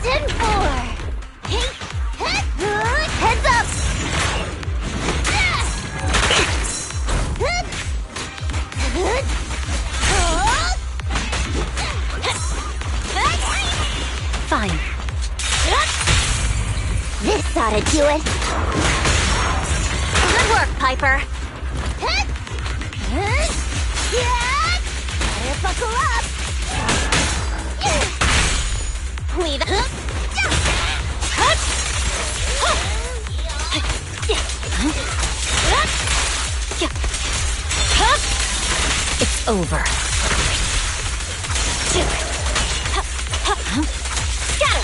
10-4. Heads up. Fine. This ought to do it. Good work, Piper. Better buckle up. Lead up. It's over. Got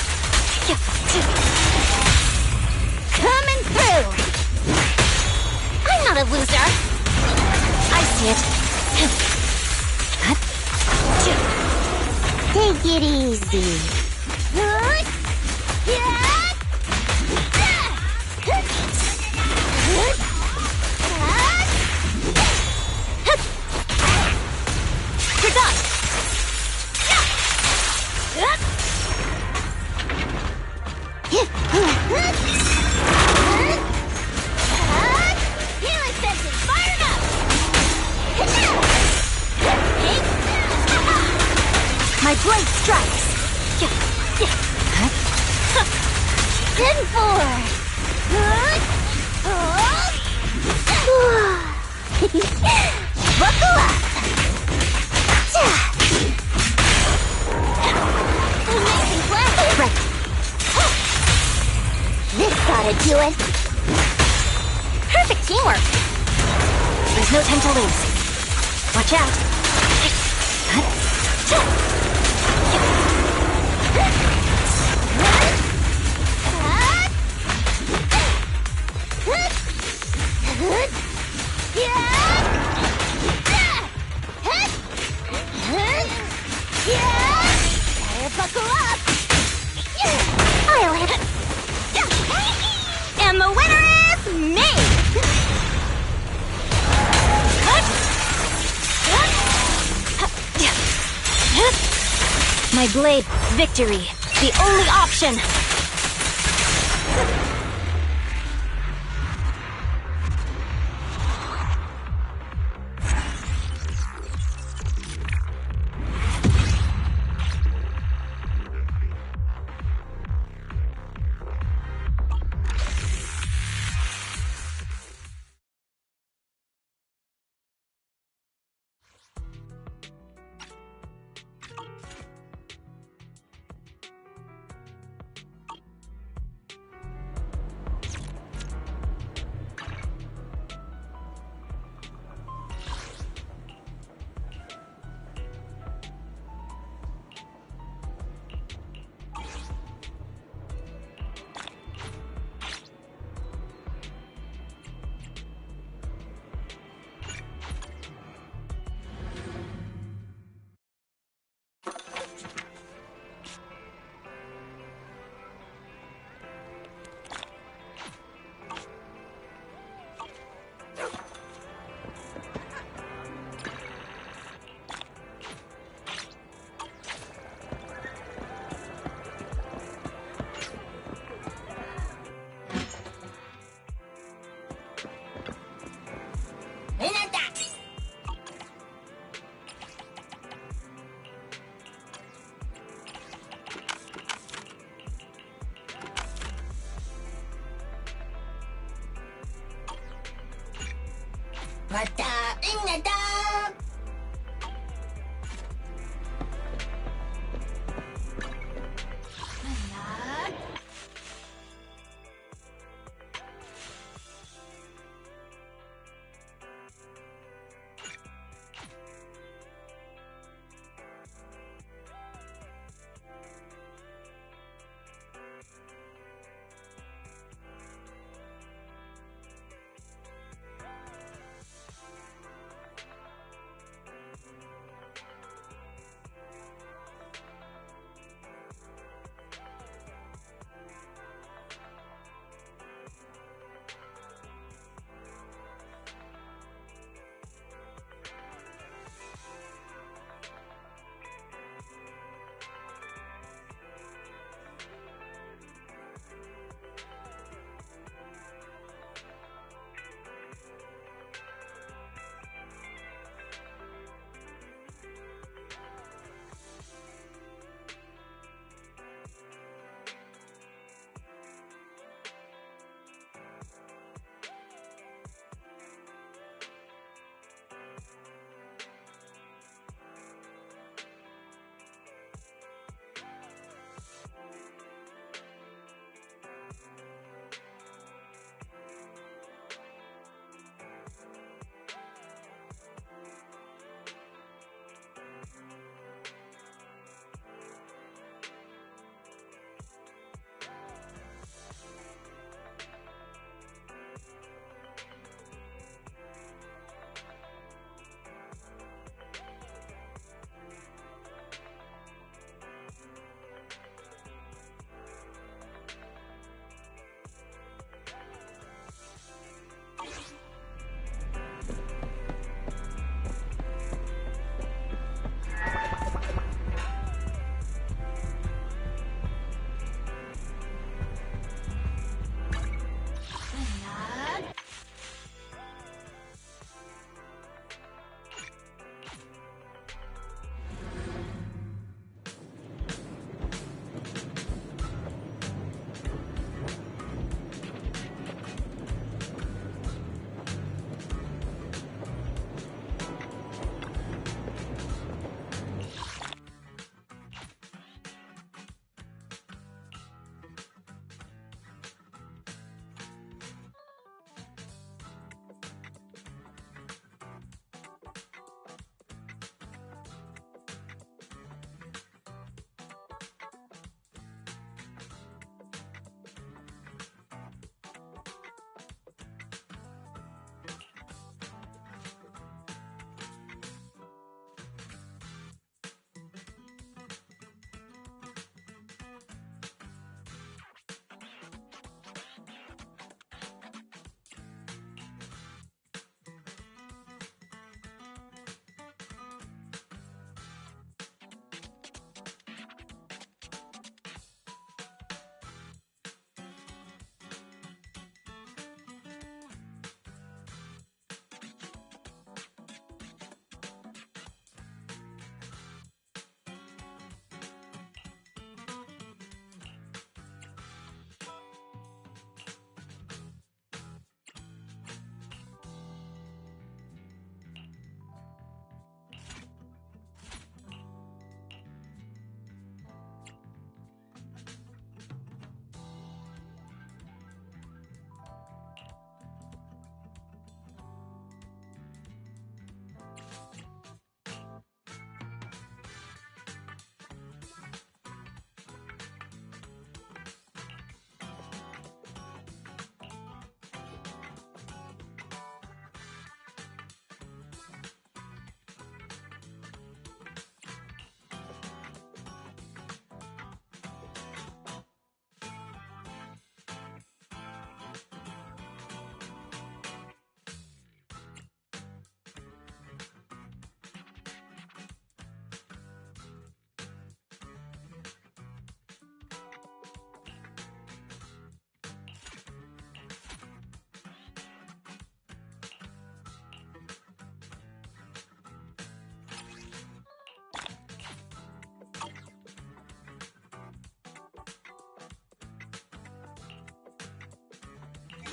him. Coming through. I'm not a loser. I see it. Take it easy. You're done. Healing sensors fired up. My blade strikes. 10-4. Buckle up. Amazing plan. Right. This ought to do it. Perfect teamwork. There's no time to lose. Watch out. Better buckle up. I'll hit it. And the winner is me! My blade, victory, the only option.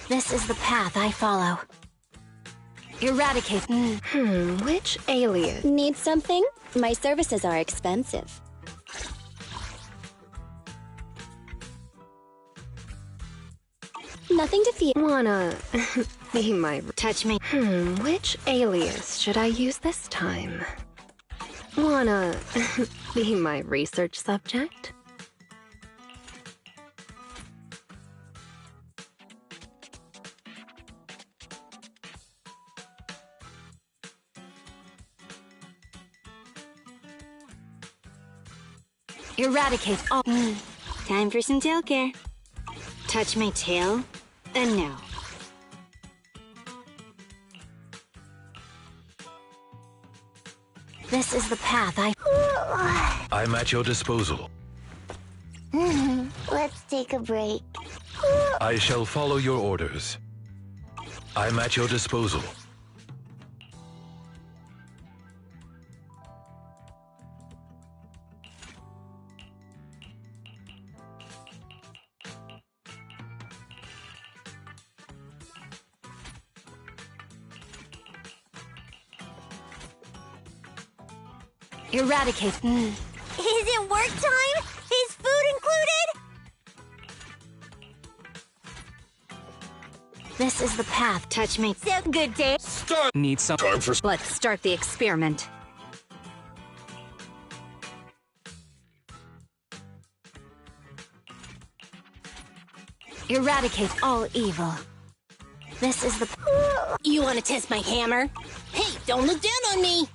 This is the path I follow. Eradicate. Which alias? Need something? My services are expensive. Nothing to fear. Wanna be my... Touch me. Which alias should I use this time? Wanna be my research subject? Eradicate all. Time for some tail care. Touch my tail, and no. This is the path I'm at your disposal. Let's take a break. I shall follow your orders. I'm at your disposal. Eradicate. Is it work time? Is food included? This is the path. Touch me. So good day. Need some time for... Let's start the experiment. Eradicate all evil. This is the... You want to test my hammer? Hey, don't look down on me!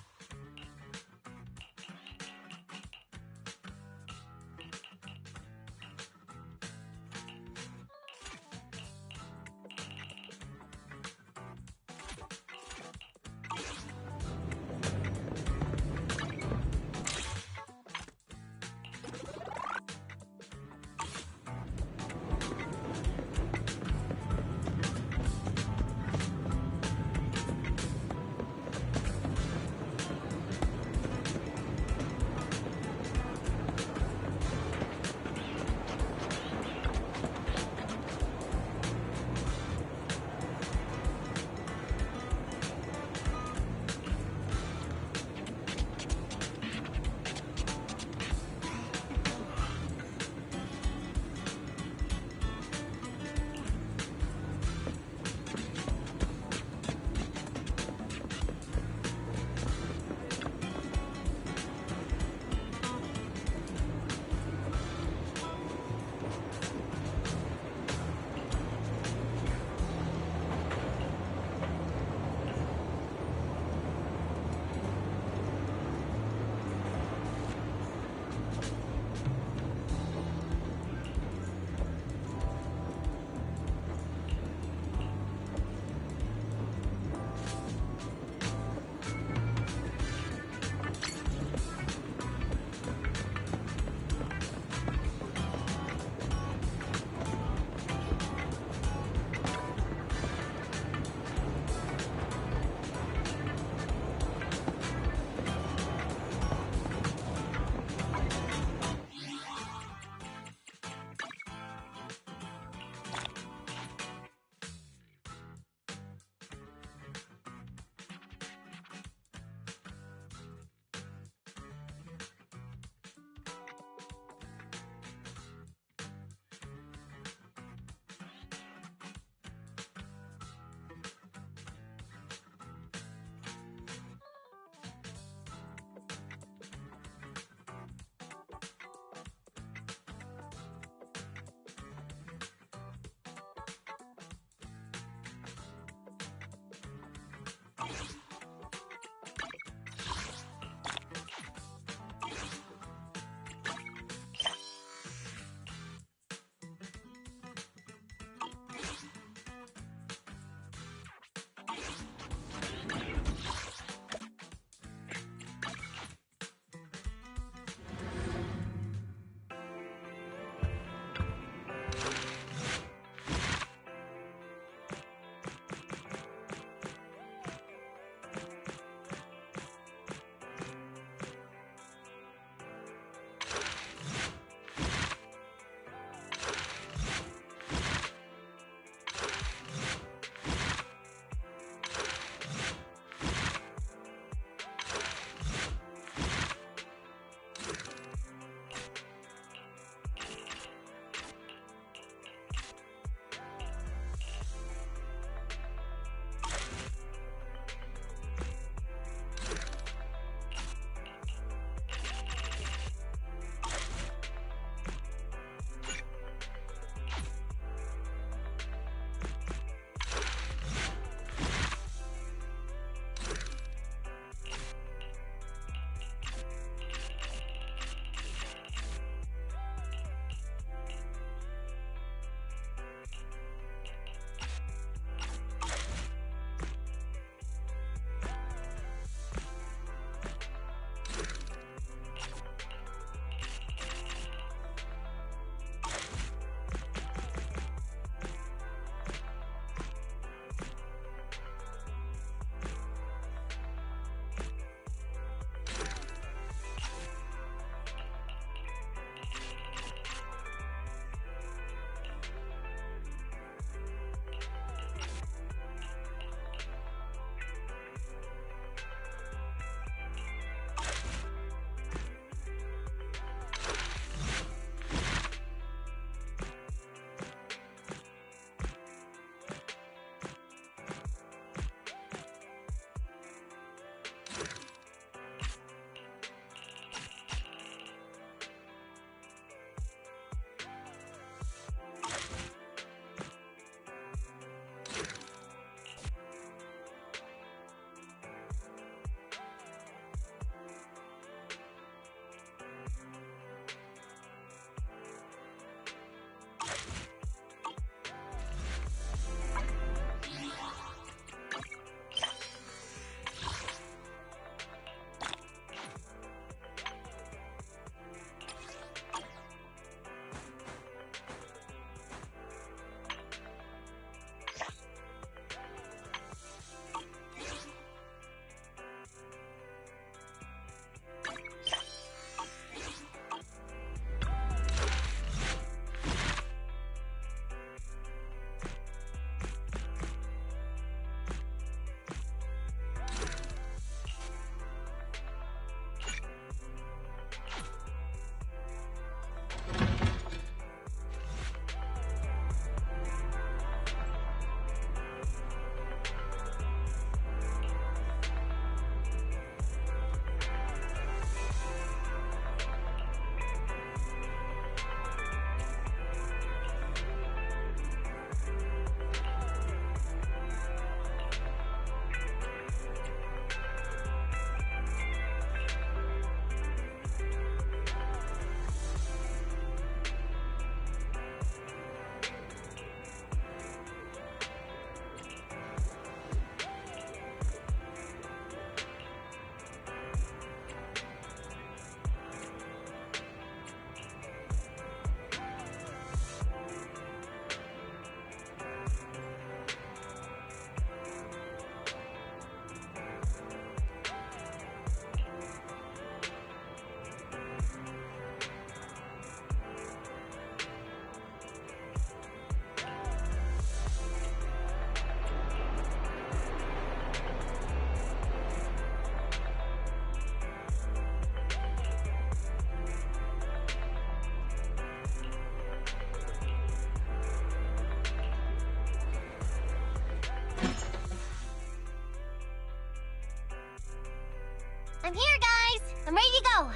I'm ready to go.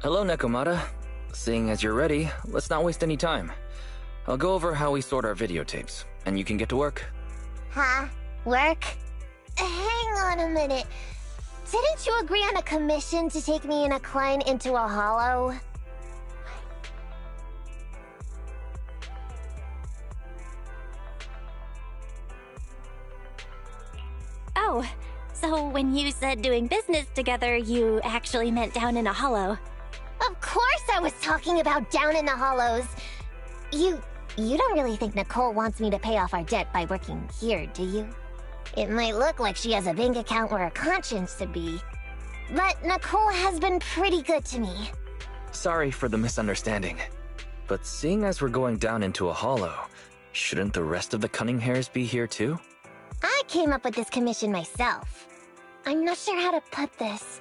Hello, Nekomata. Seeing as you're ready, let's not waste any time. I'll go over how we sort our videotapes, and you can get to work. Huh? Work? Hang on a minute. Didn't you agree on a commission to take me and a client into a hollow? Oh, so when you said doing business together, you actually meant down in a hollow. Of course I was talking about down in the hollows. You don't really think Nicole wants me to pay off our debt by working here, do you? It might look like she has a bank account where her conscience should be, but Nicole has been pretty good to me. Sorry for the misunderstanding. But seeing as we're going down into a hollow, shouldn't the rest of the cunning hairs be here too? I came up with this commission myself. I'm not sure how to put this.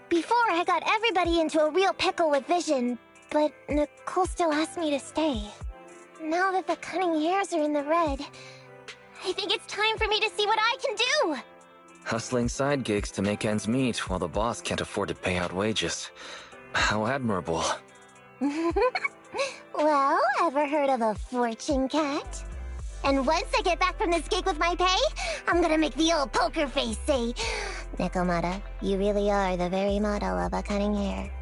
Before, I got everybody into a real pickle with Vision, but Nicole still asked me to stay. Now that the cunning hairs are in the red, I think it's time for me to see what I can do! Hustling side gigs to make ends meet while the boss can't afford to pay out wages. How admirable. Well, ever heard of a fortune cat? And once I get back from this gig with my pay, I'm gonna make the old poker face say, Nekomata, you really are the very model of a cunning hair.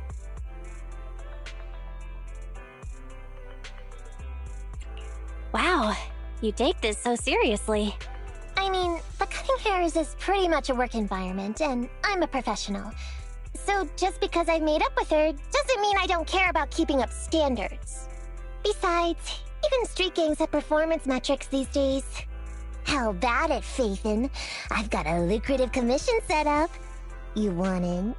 Wow, you take this so seriously. I mean, the cunning hairs is pretty much a work environment, and I'm a professional. So just because I've made up with her doesn't mean I don't care about keeping up standards. Besides, even street gangs have performance metrics these days. How about it, Faithin? I've got a lucrative commission set up. You want in?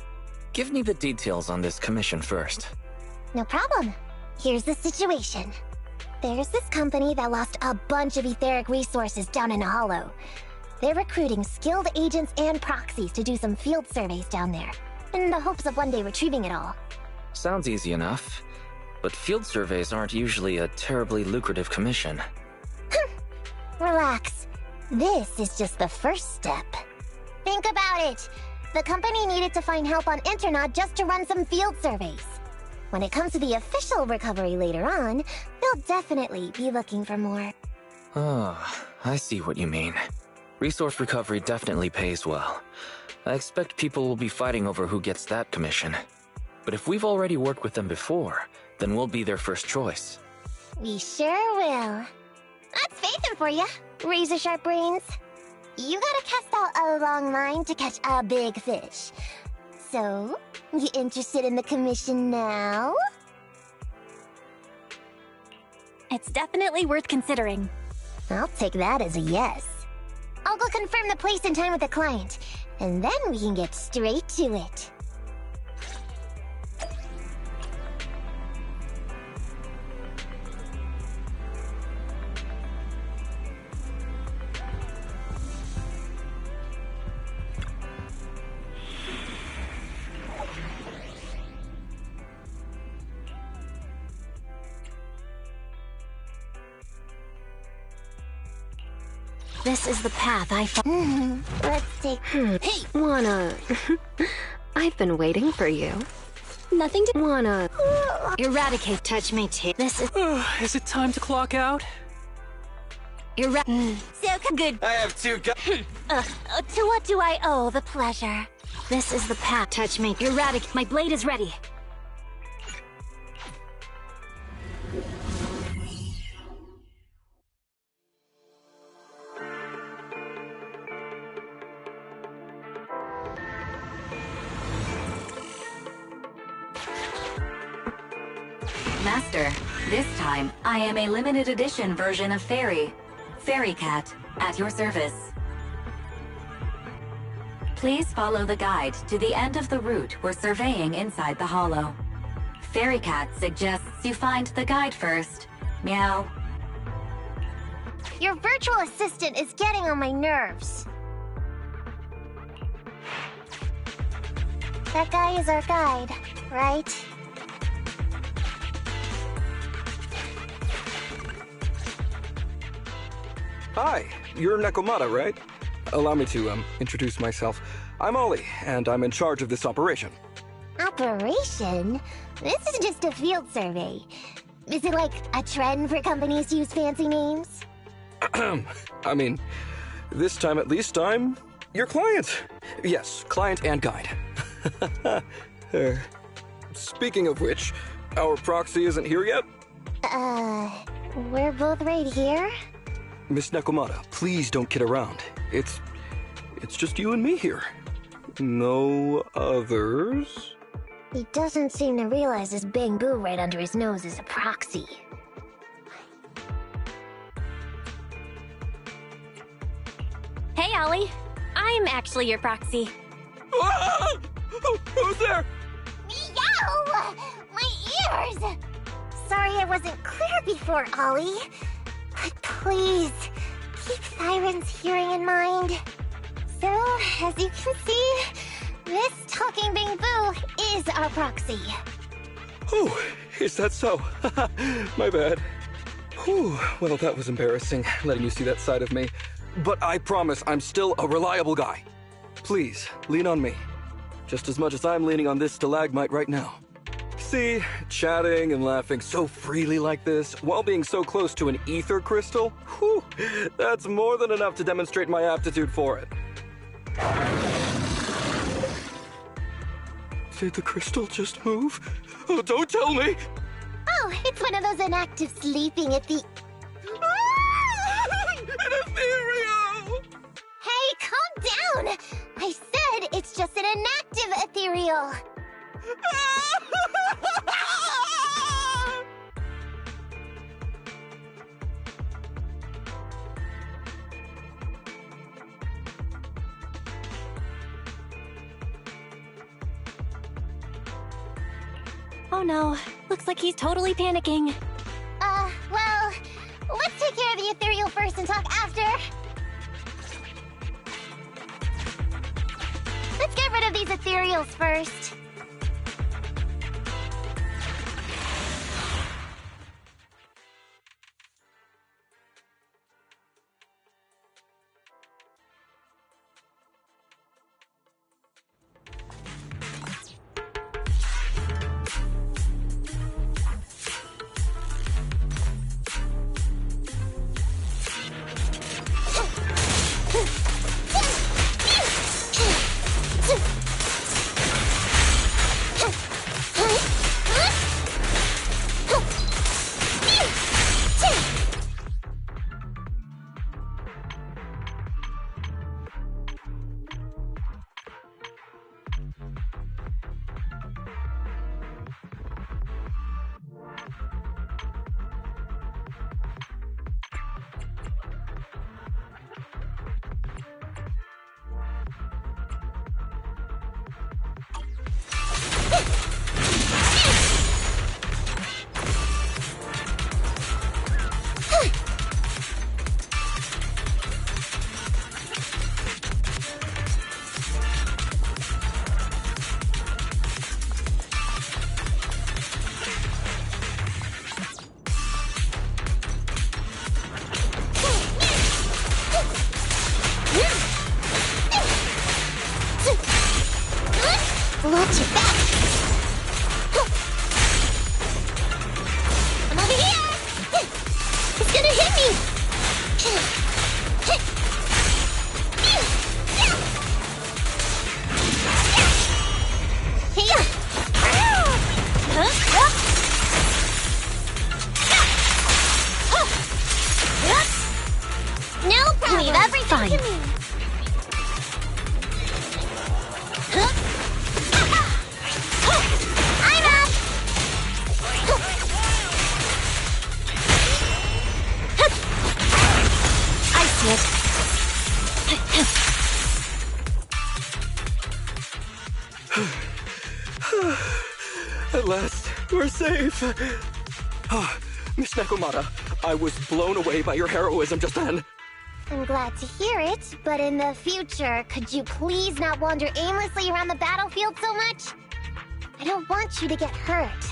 Give me the details on this commission first. No problem. Here's the situation. There's this company that lost a bunch of etheric resources down in a hollow. They're recruiting skilled agents and proxies to do some field surveys down there, in the hopes of one day retrieving it all. Sounds easy enough. But field surveys aren't usually a terribly lucrative commission. Relax. This is just the first step. Think about it. The company needed to find help on Internaut just to run some field surveys. When it comes to the official recovery later on, they'll definitely be looking for more. Ah, I see what you mean. Resource recovery definitely pays well. I expect people will be fighting over who gets that commission. But if we've already worked with them before, then we'll be their first choice. We sure will. That's Faithin for you, razor-sharp brains. You gotta cast out a long line to catch a big fish. So, you interested in the commission now? It's definitely worth considering. I'll take that as a yes. I'll go confirm the place and time with the client, and then we can get straight to it. This is the path I follow. Let's take... Hey! Wanna... I've been waiting for you. Nothing to... Wanna... Eradicate, touch me too. This is... Is it time to clock out? So good. I have two To what do I owe the pleasure? This is the path. Touch me. Eradicate. My blade is ready. Master, this time, I am a limited edition version of Fairy Cat, at your service. Please follow the guide to the end of the route we're surveying inside the hollow. Fairy Cat suggests you find the guide first. Meow. Your virtual assistant is getting on my nerves. That guy is our guide, right? Hi, you're Nekomata, right? Allow me to, introduce myself. I'm Ollie, and I'm in charge of this operation. I'll operation? This is just a field survey. Is it like a trend for companies to use fancy names? I mean, this time at least I'm your client. Yes, client and guide. Speaking of which, our proxy isn't here yet? We're both right here? Miss Nekomata, please don't kid around. It's just you and me here. No others? He doesn't seem to realize this bamboo right under his nose is a proxy. Hey, Ollie. I'm actually your proxy. Ah! Who's there? Meow! My ears! Sorry I wasn't clear before, Ollie. But please, keep Siren's hearing in mind. So, as you can see, this talking bamboo is our proxy. Oh, is that so? My bad. Whew, well, that was embarrassing, letting you see that side of me. But I promise I'm still a reliable guy. Please, lean on me. Just as much as I'm leaning on this stalagmite right now. See, chatting and laughing so freely like this, while being so close to an ether crystal, whew, that's more than enough to demonstrate my aptitude for it. Did the crystal just move? Oh, don't tell me! Oh, it's one of those inactive sleeping at the... An ethereal! Hey, calm down! I said it's just an inactive ethereal. Oh no, looks like he's totally panicking. Well, let's take care of the ethereal first and talk after. Let's get rid of these ethereals first. Watch your back! I'm over here! It's gonna hit me! No problem! Leave everything to me! At last, we're safe. Miss Nekomata, I was blown away by your heroism just then. I'm glad to hear it, but in the future, could you please not wander aimlessly around the battlefield so much? I don't want you to get hurt.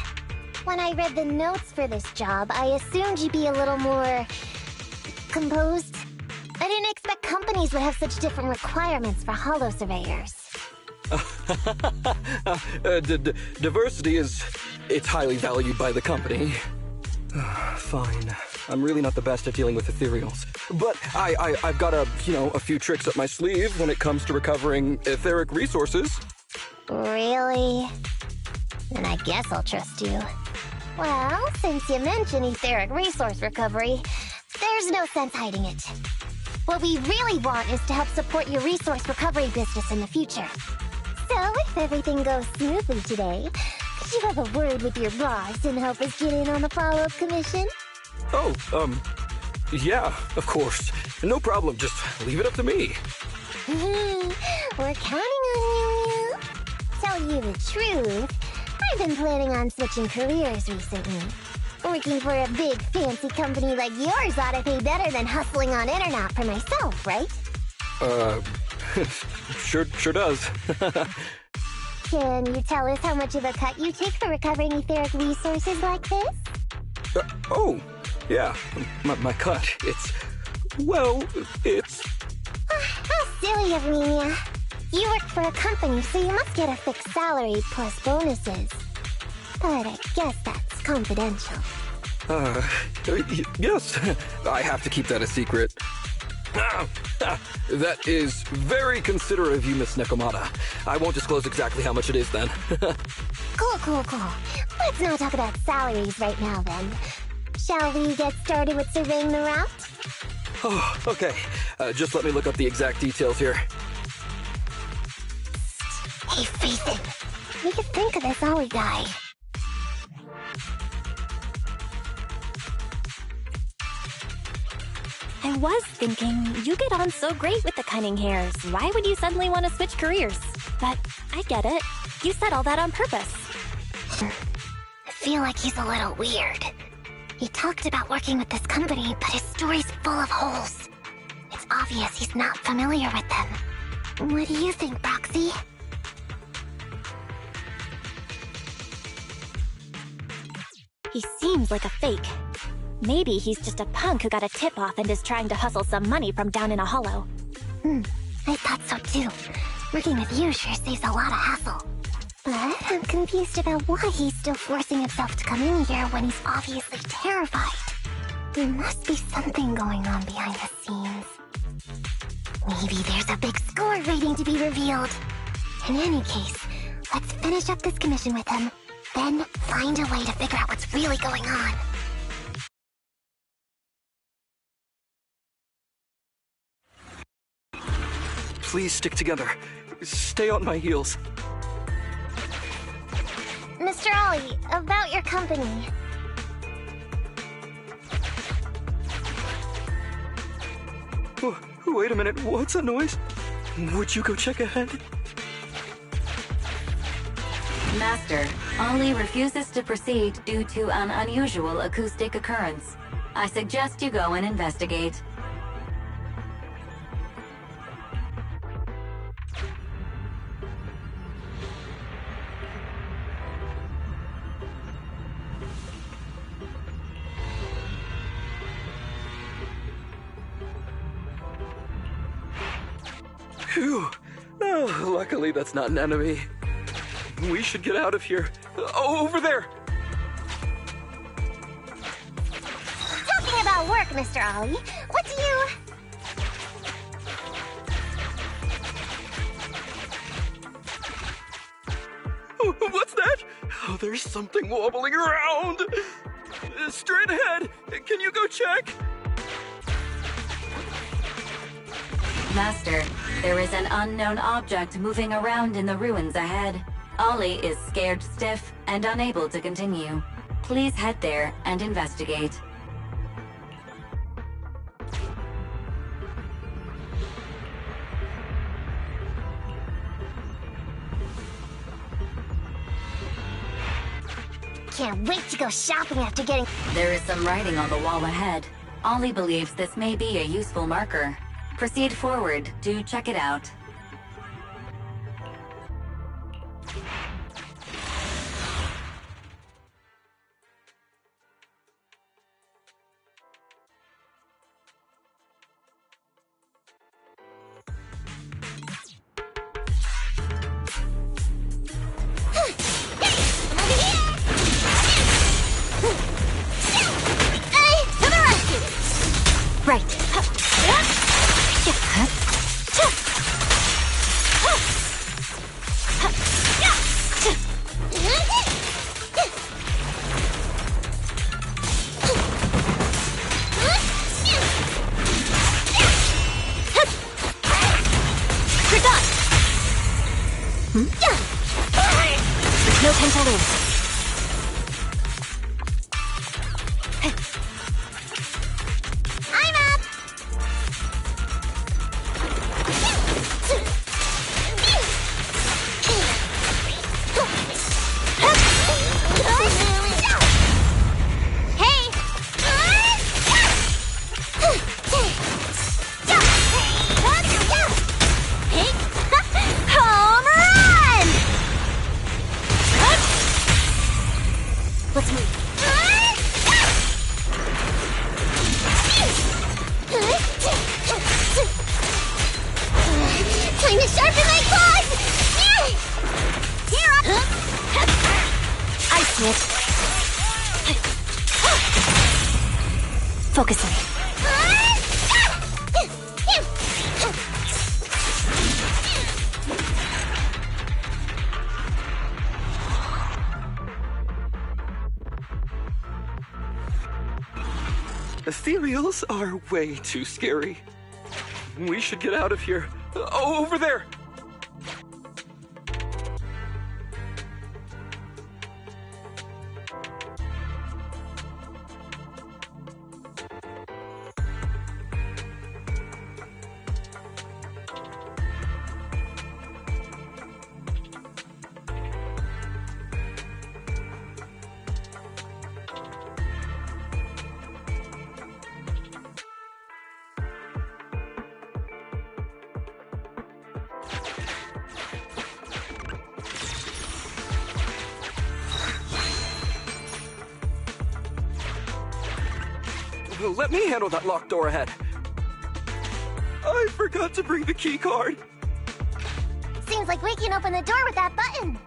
When I read the notes for this job, I assumed you'd be a little more... composed. I didn't expect companies would have such different requirements for holo surveyors. Diversity it's highly valued by the company. Fine. I'm really not the best at dealing with ethereals. But I've got a few tricks up my sleeve when it comes to recovering etheric resources. Really? Then I guess I'll trust you. Well, since you mentioned etheric resource recovery, there's no sense hiding it. What we really want is to help support your resource recovery business in the future. So, if everything goes smoothly today, could you have a word with your boss and help us get in on the follow-up commission? Oh, yeah, of course. No problem, just leave it up to me. We're counting on you, Mew. Tell you the truth, I've been planning on switching careers recently. Working for a big, fancy company like yours ought to pay better than hustling on internet for myself, right? Sure does. Can you tell us how much of a cut you take for recovering etheric resources like this? Oh, yeah, my cut. It's... How silly of me, Mia. You work for a company, so you must get a fixed salary plus bonuses. But I guess that's confidential. Yes. I have to keep that a secret. That is very considerate of you, Miss Nekomata. I won't disclose exactly how much it is then. Cool. Let's not talk about salaries right now, then. Shall we get started with surveying the route? Oh, okay. Just let me look up the exact details here. Hey, Ethan. We could think of this Ollie guy. I was thinking, you get on so great with the cunning hairs. Why would you suddenly want to switch careers? But I get it. You said all that on purpose. I feel like he's a little weird. He talked about working with this company, but his story's full of holes. It's obvious he's not familiar with them. What do you think, Proxy? He seems like a fake. Maybe he's just a punk who got a tip-off and is trying to hustle some money from down in a hollow. I thought so too. Working with you sure saves a lot of hassle. But I'm confused about why he's still forcing himself to come in here when he's obviously terrified. There must be something going on behind the scenes. Maybe there's a big score waiting to be revealed. In any case, let's finish up this commission with him, then find a way to figure out what's really going on. Please stick together. Stay on my heels. Mr. Ollie, about your company. Oh, wait a minute, what's that noise? Would you go check ahead? Master, Ollie refuses to proceed due to an unusual acoustic occurrence. I suggest you go and investigate. Phew. Oh, luckily that's not an enemy. We should get out of here. Oh, over there! Talking about work, Mr. Ollie, what do you... What's that? Oh, there's something wobbling around! Straight ahead! Can you go check? Master, there is an unknown object moving around in the ruins ahead. Ollie is scared stiff and unable to continue. Please head there and investigate. Can't wait to go shopping after getting... There is some writing on the wall ahead. Ollie believes this may be a useful marker. Proceed forward to check it out. Right. You're done! There's no time to lose. I'm up! Hey! Home run! Let's move. Time to sharpen my claws! Here I see it. Focusing. Ethereals are way too scary. We should get out of here. Oh, over there! Let me handle that locked door ahead. I forgot to bring the key card. Seems like we can open the door with that button.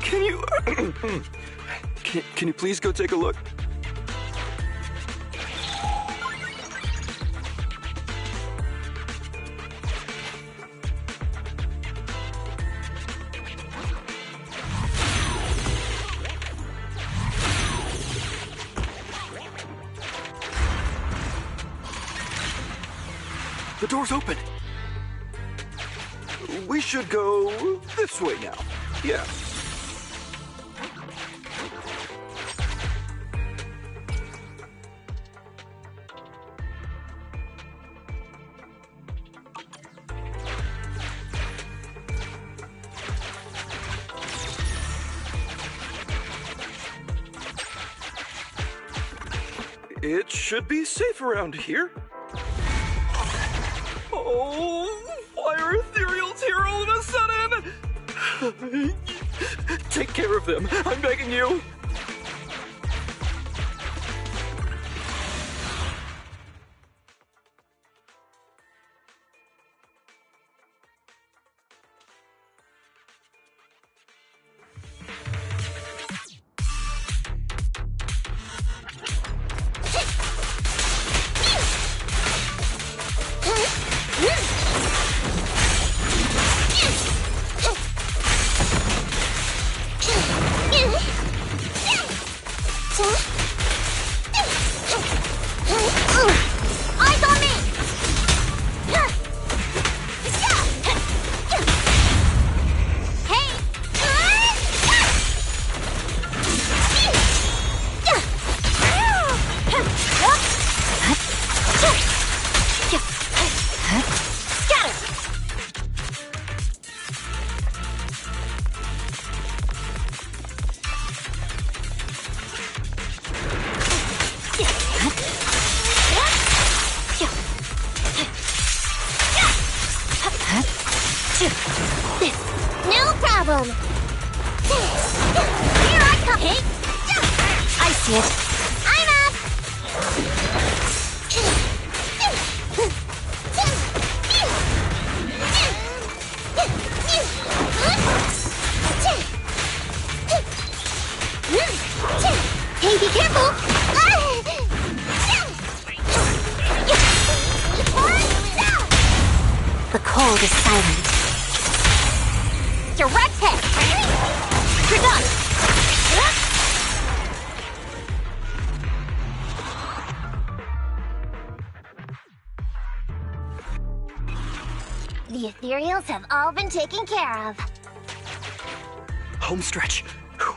Can you... can you please go take a look? The door's open. We should go this way now. Yeah. It should be safe around here. Oh, why are ethereals here all of a sudden? Take care of them, I'm begging you. Eyes on me! Hey! No problem! Here I come! Hey! I see it. I'm up! Hey, be careful! cold is silent. Direct hit! You're done! The ethereals have all been taken care of. Home stretch. Whew.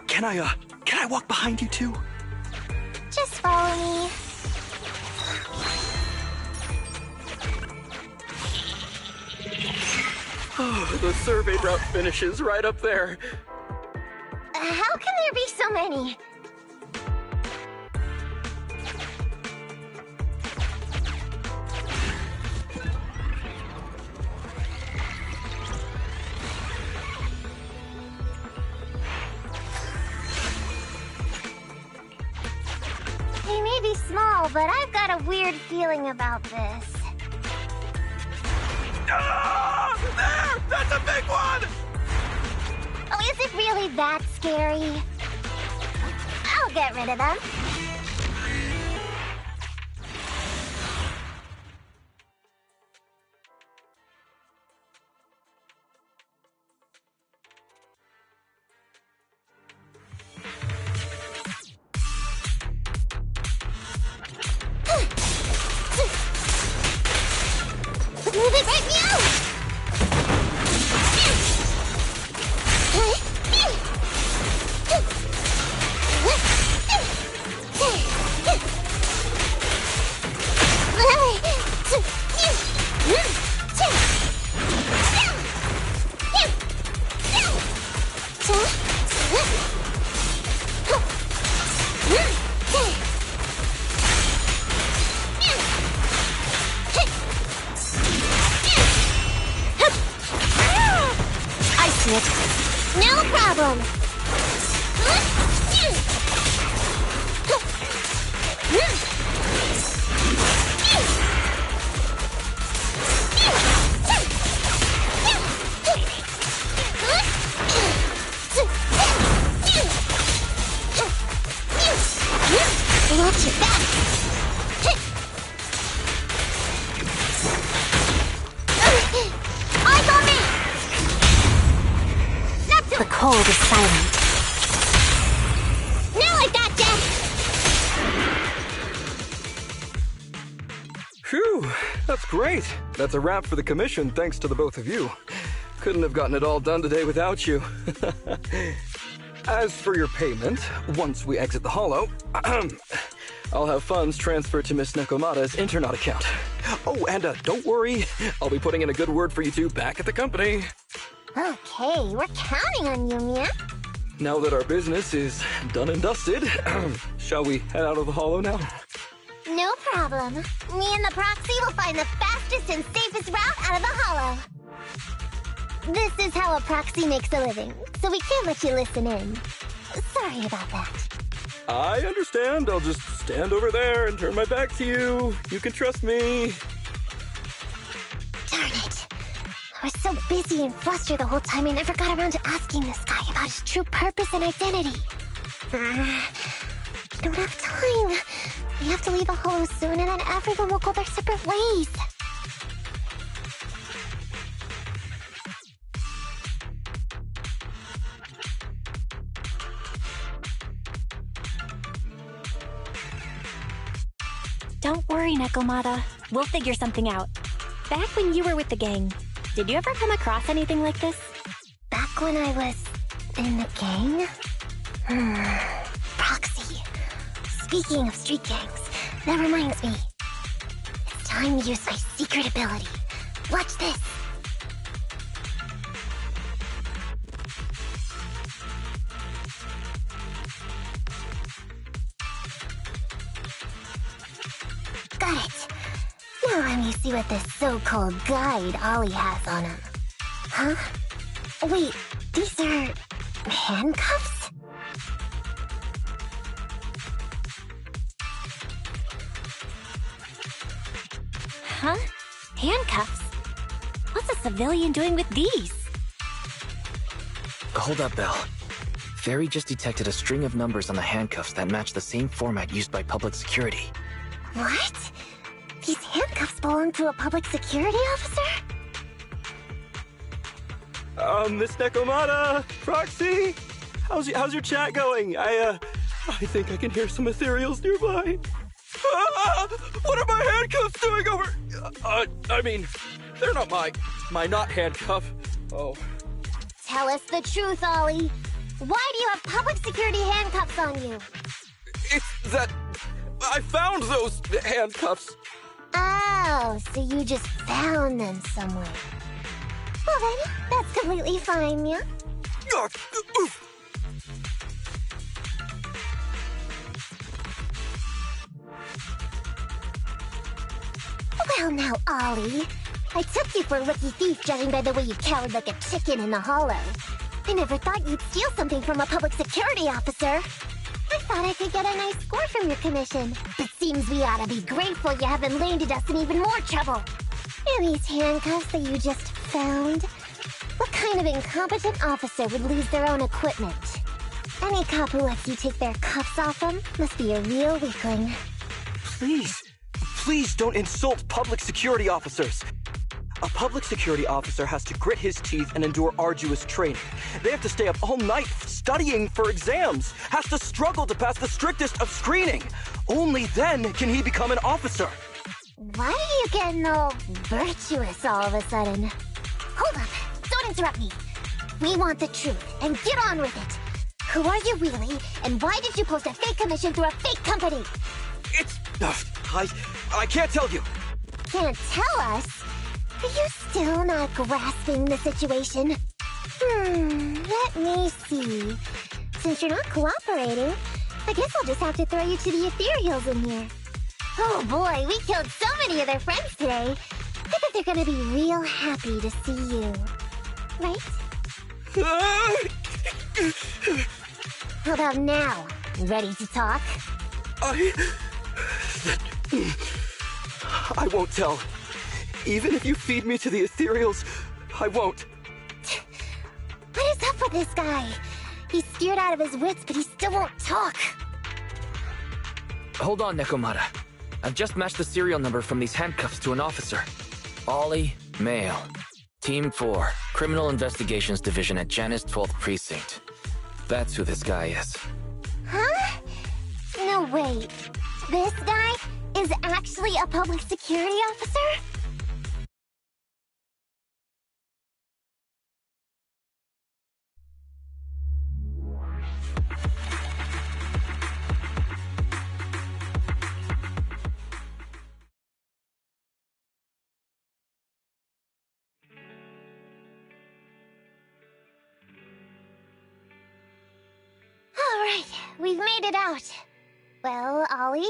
Can I walk behind you too? Just follow me. Oh, the survey route finishes right up there. How can there be so many? They may be small, but I've got a weird feeling about this. Ah, there! That's a big one! Oh, is it really that scary? I'll get rid of them. Move it right now! I see it. No problem. Watch your back. Eyes on me. The cold is silent. Now I gotcha. Phew, that's great. That's a wrap for the commission, thanks to the both of you. Couldn't have gotten it all done today without you. As for your payment, once we exit the Hollow, I'll have funds transferred to Miss Nekomata's Internaut account. Oh, and don't worry, I'll be putting in a good word for you two back at the company. Okay, we're counting on you, Mia. Now that our business is done and dusted, shall we head out of the Hollow now? No problem. Me and the proxy will find the fastest and safest route out of the Hollow. This is how a proxy makes a living, so we can't let you listen in. Sorry about that. I understand. I'll just stand over there and turn my back to you. You can trust me. Darn it. I was so busy and flustered the whole time I never got around to asking this guy about his true purpose and identity. I don't have time. We have to leave the Hollow soon and then everyone will go their separate ways. Don't worry, Nekomata. We'll figure something out. Back when you were with the gang, did you ever come across anything like this? Back when I was in the gang? Proxy. Speaking of street gangs, that reminds me. It's time to use my secret ability. Watch this. Got it. Now let me see what this so-called guide Ollie has on him. Huh? Wait, these are handcuffs? Huh? Handcuffs? What's a civilian doing with these? Hold up, Belle. Fairy just detected a string of numbers on the handcuffs that match the same format used by public security. What? These handcuffs belong to a public security officer? Miss Nekomata, Proxy, how's your chat going? I think I can hear some ethereals nearby. What are my handcuffs doing over? I mean, they're not my not handcuff. Oh. Tell us the truth, Ollie. Why do you have public security handcuffs on you? It's that I found those handcuffs. Oh, so you just found them somewhere. Well then, that's completely fine, yeah? Well now, Ollie. I took you for a rookie thief judging by the way you cowered like a chicken in the hollow. I never thought you'd steal something from a public security officer. I thought I could get a nice score from your commission. But seems we ought to be grateful you haven't landed us in even more trouble. And these handcuffs that you just found? What kind of incompetent officer would lose their own equipment? Any cop who lets you take their cuffs off them must be a real weakling. Please don't insult public security officers. A public security officer has to grit his teeth and endure arduous training. They have to stay up all night studying for exams, has to struggle to pass the strictest of screening. Only then can he become an officer. Why are you getting all virtuous all of a sudden? Hold up, don't interrupt me. We want the truth, and get on with it. Who are you really, and why did you post a fake commission through a fake company? It's... I can't tell you. Can't tell us? Are you still not grasping the situation? Let me see. Since you're not cooperating, I guess I'll just have to throw you to the ethereals in here. Oh boy, we killed so many of their friends today. I bet they're gonna be real happy to see you. Right? How about now? Ready to talk? I won't tell. Even if you feed me to the ethereals, I won't. What is up with this guy? He's scared out of his wits, but he still won't talk. Hold on, Nekomata. I've just matched the serial number from these handcuffs to an officer. Ollie, male. Team 4, Criminal Investigations Division at Janus 12th Precinct. That's who this guy is. Huh? No, wait. This guy is actually a public security officer? Alright, we've made it out. Well, Ollie?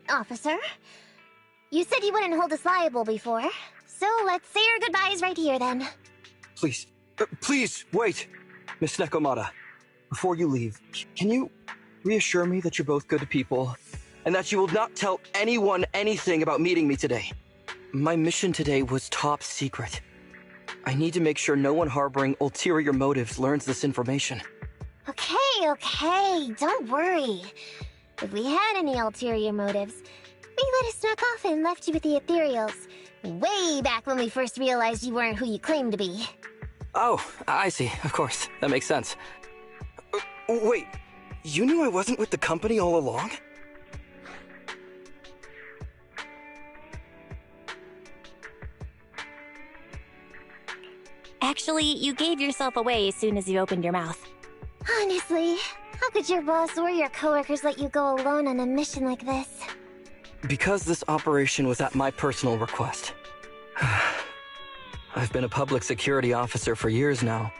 Officer? You said you wouldn't hold us liable before, so let's say our goodbyes right here then. Please, wait. Miss Nekomata, before you leave, can you reassure me that you're both good people, and that you will not tell anyone anything about meeting me today? My mission today was top secret. I need to make sure no one harboring ulterior motives learns this information. Okay, don't worry. If we had any ulterior motives, we would have snuck off and left you with the ethereals. Way back when we first realized you weren't who you claimed to be. Oh, I see. Of course. That makes sense. Wait, you knew I wasn't with the company all along? Actually, you gave yourself away as soon as you opened your mouth. Honestly, how could your boss or your coworkers let you go alone on a mission like this? Because this operation was at my personal request. I've been a public security officer for years now,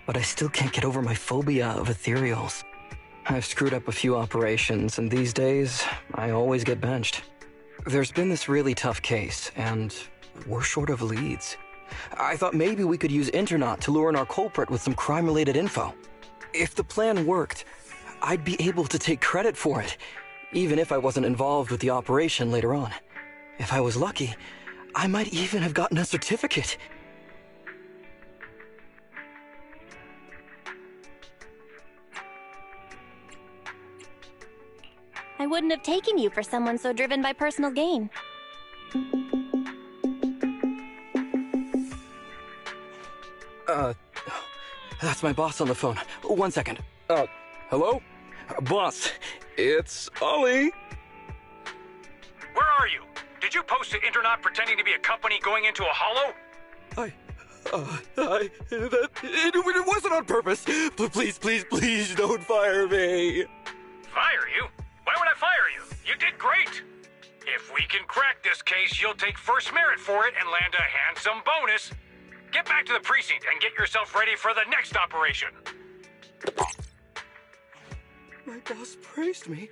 but I still can't get over my phobia of ethereals. I've screwed up a few operations, and these days, I always get benched. There's been this really tough case, and we're short of leads. I thought maybe we could use Internet to lure in our culprit with some crime-related info. If the plan worked, I'd be able to take credit for it, even if I wasn't involved with the operation later on. If I was lucky, I might even have gotten a certificate. I wouldn't have taken you for someone so driven by personal gain. That's my boss on the phone. 1 second. Hello? Boss, it's Ollie. Where are you? Did you post to Internet pretending to be a company going into a hollow? It wasn't on purpose. Please don't fire me. Fire you? Why would I fire you? You did great. If we can crack this case, you'll take first merit for it and land a handsome bonus. Get back to the precinct and get yourself ready for the next operation. My boss praised me.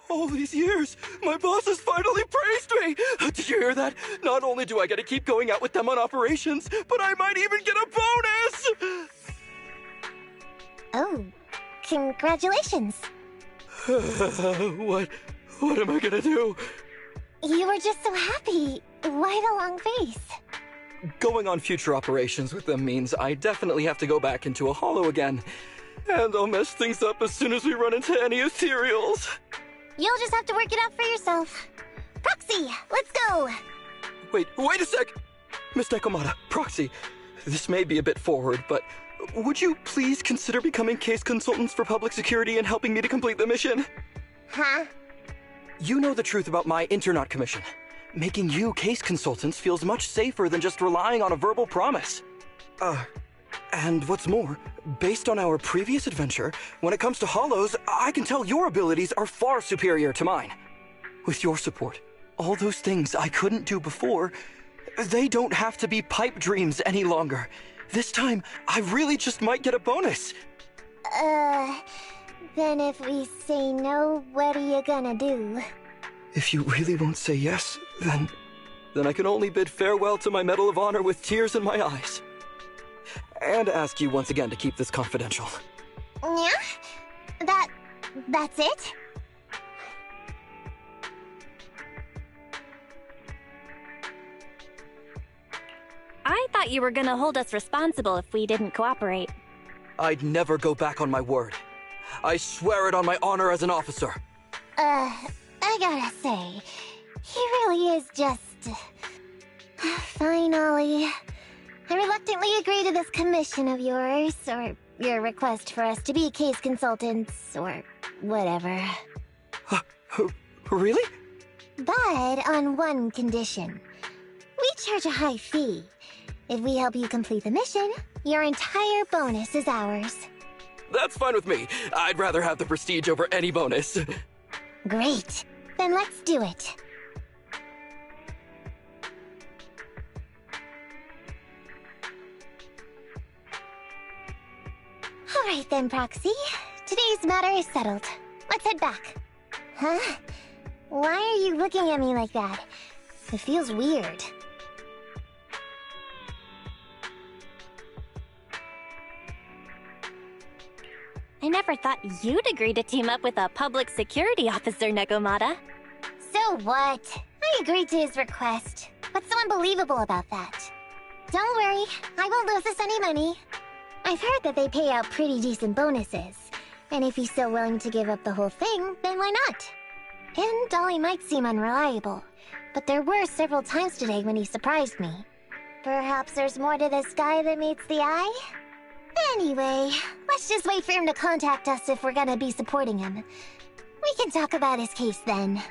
All these years, my boss has finally praised me! Did you hear that? Not only do I get to keep going out with them on operations, but I might even get a bonus! Oh, congratulations. What am I gonna do? You were just so happy. Why the long face? Going on future operations with them means I definitely have to go back into a hollow again. And I'll mess things up as soon as we run into any ethereals. You'll just have to work it out for yourself. Proxy, let's go! Wait a sec! Miss Nekomata, Proxy, this may be a bit forward, but would you please consider becoming case consultants for public security and helping me to complete the mission? Huh? You know the truth about my Internet commission. Making you case consultants feels much safer than just relying on a verbal promise. And what's more, based on our previous adventure, when it comes to hollows, I can tell your abilities are far superior to mine. With your support, all those things I couldn't do before, they don't have to be pipe dreams any longer. This time, I really just might get a bonus. Then if we say no, what are you gonna do? If you really won't say yes, then I can only bid farewell to my Medal of Honor with tears in my eyes. And ask you once again to keep this confidential. Yeah? That's it? I thought you were gonna hold us responsible if we didn't cooperate. I'd never go back on my word. I swear it on my honor as an officer. I gotta say, he really is just... Fine, Ollie. I reluctantly agree to this commission of yours, or your request for us to be case consultants, or whatever. Really? But on one condition. We charge a high fee. If we help you complete the mission, your entire bonus is ours. That's fine with me. I'd rather have the prestige over any bonus. Great. Then let's do it. Alright then, Proxy. Today's matter is settled. Let's head back. Huh? Why are you looking at me like that? It feels weird. I never thought you'd agree to team up with a public security officer, Nekomata. So what? I agreed to his request. What's so unbelievable about that? Don't worry, I won't lose us any money. I've heard that they pay out pretty decent bonuses. And if he's so willing to give up the whole thing, then why not? And Dolly might seem unreliable, but there were several times today when he surprised me. Perhaps there's more to this guy than meets the eye? Anyway, let's just wait for him to contact us if we're gonna be supporting him. We can talk about his case then.